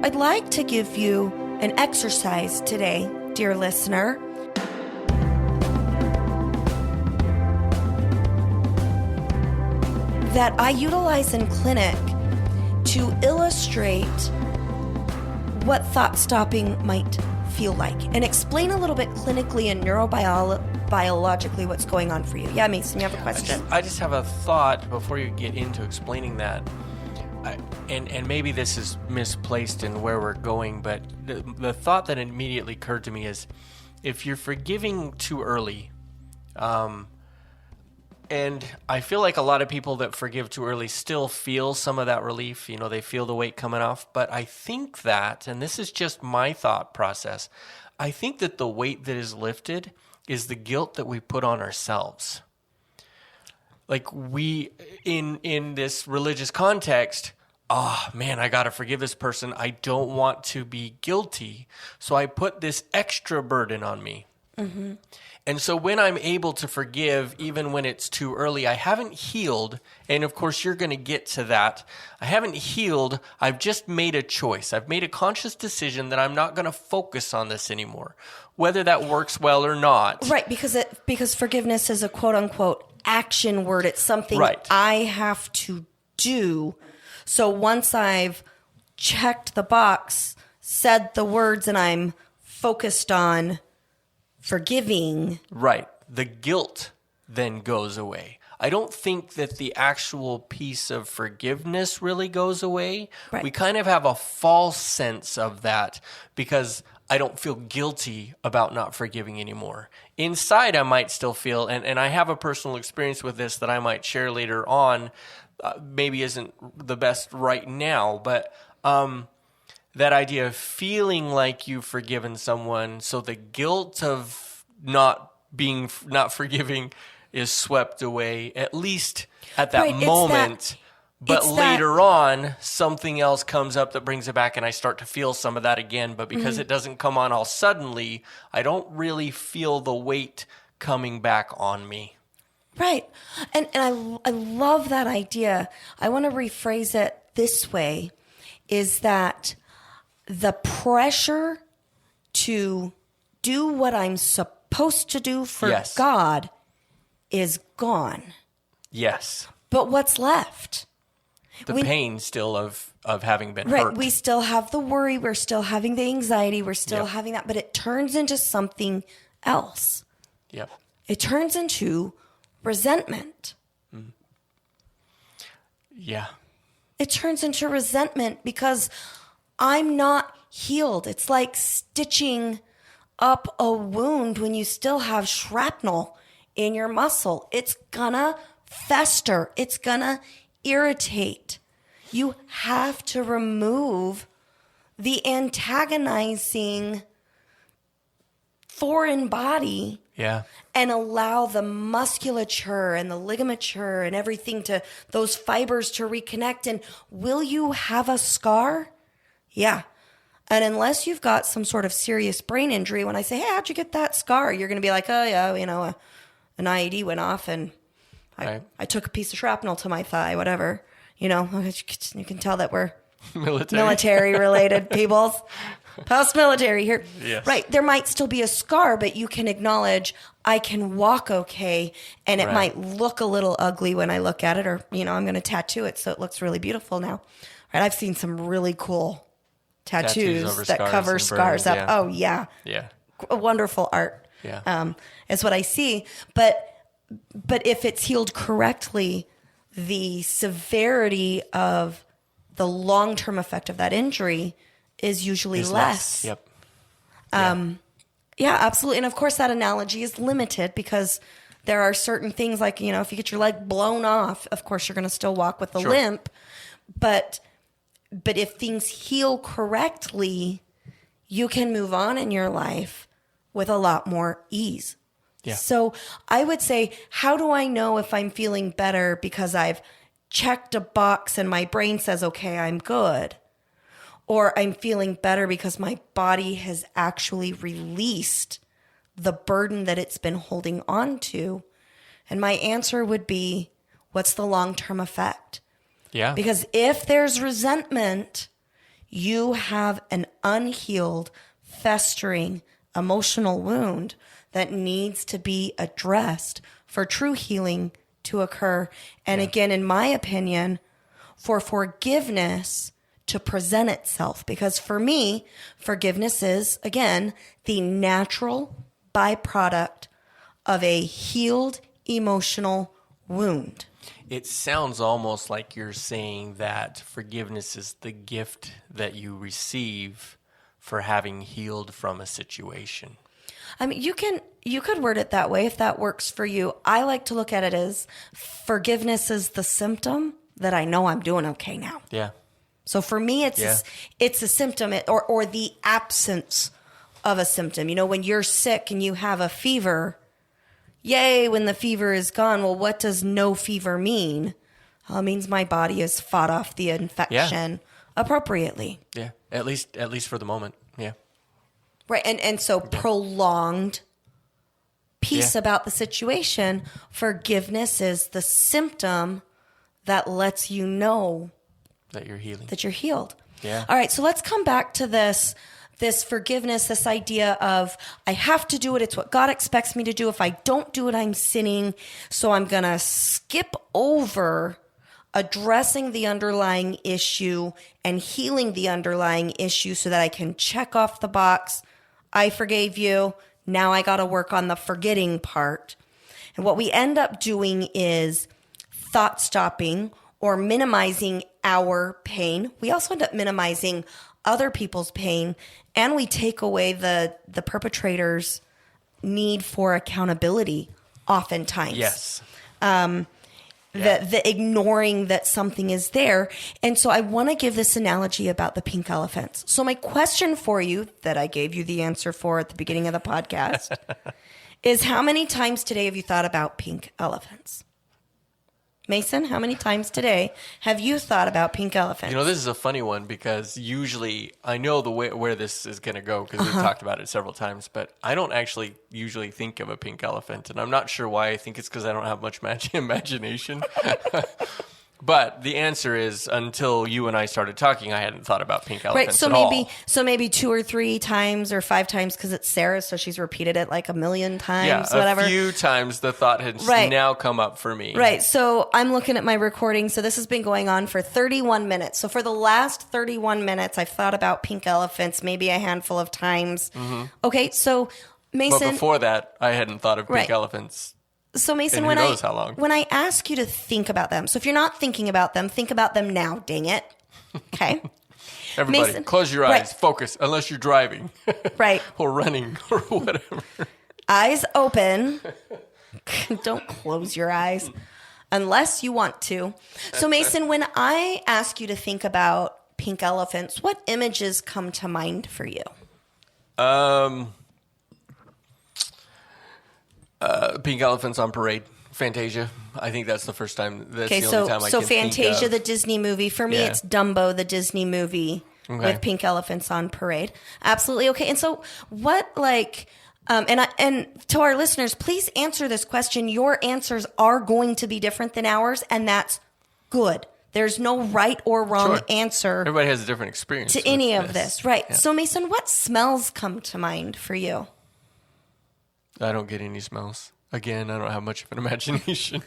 I'd like to give you an exercise today, dear listener. That I utilize in clinic to illustrate what thought stopping might feel like and explain a little bit clinically and neurobiologically what's going on for you. Yeah, Mason, you have a question? I just have a thought before you get into explaining that. And maybe this is misplaced in where we're going, but the thought that immediately occurred to me is if you're forgiving too early, and I feel like a lot of people that forgive too early still feel some of that relief. You know, they feel the weight coming off. But I think that, and this is just my thought process, I think that the weight that is lifted is the guilt that we put on ourselves. Like we, in this religious context, oh man, I got to forgive this person. I don't want to be guilty. So I put this extra burden on me. Mm-hmm. And so when I'm able to forgive, even when it's too early, I haven't healed. And of course, you're going to get to that. I haven't healed. I've just made a choice. I've made a conscious decision that I'm not going to focus on this anymore, whether that works well or not. Right, because forgiveness is a quote unquote action word. It's something right. I have to do. So once I've checked the box, said the words, and I'm focused on forgiving. Right. The guilt then goes away. I don't think that the actual piece of forgiveness really goes away. Right. We kind of have a false sense of that because I don't feel guilty about not forgiving anymore. Inside, I might still feel, and I have a personal experience with this that I might share later on, maybe isn't the best right now, but that idea of feeling like you've forgiven someone, so the guilt of not forgiving is swept away, at least at that moment. But later on, something else comes up that brings it back, and I start to feel some of that again. But because it doesn't come on all suddenly, I don't really feel the weight coming back on me. Right. And I love that idea. I want to rephrase it this way, is that the pressure to do what I'm supposed to do for God is gone. Yes. But what's left? The pain still of having been hurt. Right. We still have the worry. We're still having the anxiety. We're still having that. But it turns into something else. Yep. It turns into resentment. Mm. Yeah. It turns into resentment because I'm not healed. It's like stitching up a wound when you still have shrapnel in your muscle. It's gonna fester. It's gonna irritate. You have to remove the antagonizing foreign body and allow the musculature and the ligamature and everything to, those fibers to reconnect. And will you have a scar? Yeah. And unless you've got some sort of serious brain injury, when I say, hey, how'd you get that scar? You're going to be like, oh, yeah, an IED went off and I took a piece of shrapnel to my thigh, whatever. You can tell that we're military-related people. Post-military here. Yes. Right. There might still be a scar, but you can acknowledge I can walk okay, and it might look a little ugly when I look at it, or, I'm going to tattoo it so it looks really beautiful now. Right. I've seen some really cool tattoos that cover scars up. Oh, yeah. Yeah. Wonderful art. Yeah. Is what I see. But if it's healed correctly, the severity of the long-term effect of that injury is usually less. Yep. Yeah, absolutely. And of course that analogy is limited because there are certain things like, if you get your leg blown off, of course you're going to still walk with a limp. But if things heal correctly, you can move on in your life with a lot more ease. Yeah. So I would say, how do I know if I'm feeling better because I've checked a box and my brain says, okay, I'm good? Or I'm feeling better because my body has actually released the burden that it's been holding on to? And my answer would be, what's the long-term effect? Yeah. Because if there's resentment, you have an unhealed, festering emotional wound that needs to be addressed for true healing to occur. And again, in my opinion, for forgiveness to present itself. Because for me, forgiveness is, again, the natural byproduct of a healed emotional wound. It sounds almost like you're saying that forgiveness is the gift that you receive for having healed from a situation. I mean, you could word it that way if that works for you. I like to look at it as forgiveness is the symptom that I know I'm doing okay now. Yeah. So for me, it's a symptom or the absence of a symptom. You know, when you're sick and you have a fever, yay, when the fever is gone. Well, what does no fever mean? Well, it means my body has fought off the infection appropriately. Yeah, at least for the moment. Yeah. Right, and so prolonged peace about the situation. Forgiveness is the symptom that lets you know that you're healing. That you're healed. Yeah. All right, so let's come back to this forgiveness, this idea of I have to do it. It's what God expects me to do. If I don't do it, I'm sinning. So I'm going to skip over addressing the underlying issue and healing the underlying issue so that I can check off the box. I forgave you. Now I got to work on the forgetting part. And what we end up doing is thought stopping or minimizing our pain. We also end up minimizing other people's pain, and we take away the perpetrator's need for accountability oftentimes. Yes. The ignoring that something is there. And so I want to give this analogy about the pink elephants. So my question for you that I gave you the answer for at the beginning of the podcast is how many times today have you thought about pink elephants? Mason, how many times today have you thought about pink elephants? You know, this is a funny one because usually I know the way where this is going to go because we've talked about it several times, but I don't actually usually think of a pink elephant, and I'm not sure why. I think it's because I don't have much imagination. But the answer is, until you and I started talking, I hadn't thought about pink elephants at all. So maybe 2 or 3 times or 5 times because it's Sarah, so she's repeated it like a million times, whatever. A few times the thought has now come up for me. Right. So I'm looking at my recording. So this has been going on for 31 minutes. So for the last 31 minutes, I've thought about pink elephants maybe a handful of times. Mm-hmm. Okay. So Mason. But before that, I hadn't thought of pink elephants. So Mason, when I ask you to think about them, so if you're not thinking about them, think about them now, dang it. Okay. Everybody, Mason, close your eyes, focus, unless you're driving. Right. Or running or whatever. Eyes open. Don't close your eyes unless you want to. So Mason, when I ask you to think about pink elephants, what images come to mind for you? Pink elephants on parade. Fantasia. I think that's the first time. That's the only time I can Fantasia, think of. the Disney movie. For me, it's Dumbo, the Disney movie with pink elephants on parade. Absolutely. Okay. And so what, and to our listeners, please answer this question. Your answers are going to be different than ours, and that's good. There's no right or wrong answer. Everybody has a different experience to any of this. Right. Yeah. So Mason, what smells come to mind for you? I don't get any smells. Again, I don't have much of an imagination.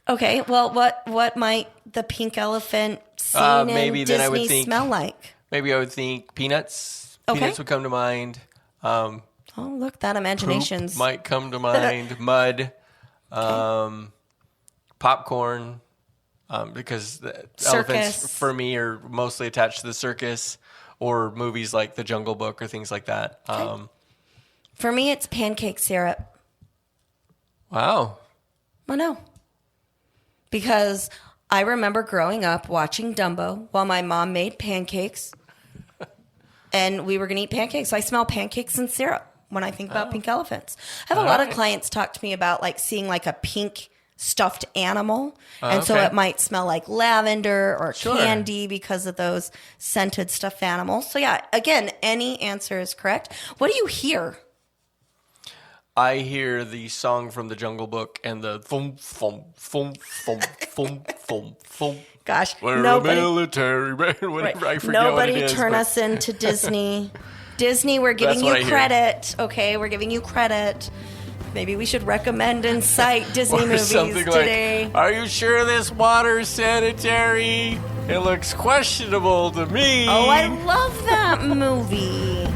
Okay, well, what might the pink elephant scene in Disney smell like? Maybe I would think peanuts. Okay. Peanuts would come to mind. Oh, look, that imagination's... Poop might come to mind. Mud. Popcorn. Because the elephants, for me, are mostly attached to the circus or movies like The Jungle Book or things like that. Okay. For me, it's pancake syrup. Wow. Oh, no. Because I remember growing up watching Dumbo while my mom made pancakes, and we were going to eat pancakes. So I smell pancakes and syrup when I think about pink elephants. I have a lot of clients talk to me about seeing a pink stuffed animal, and so it might smell like lavender or candy because of those scented stuffed animals. So yeah, again, any answer is correct. What do you hear? I hear the song from The Jungle Book and the thump, thump, thump, thump, thump, thump, thump. Gosh, We're nobody, a military man. Whatever, I forget nobody what it is. turn us into Disney. Disney, we're giving That's what you I credit. Okay, we're giving you credit. Maybe we should recommend and cite Disney Or movies something today. like, are you sure this water's sanitary? It looks questionable to me. Oh, I love that movie.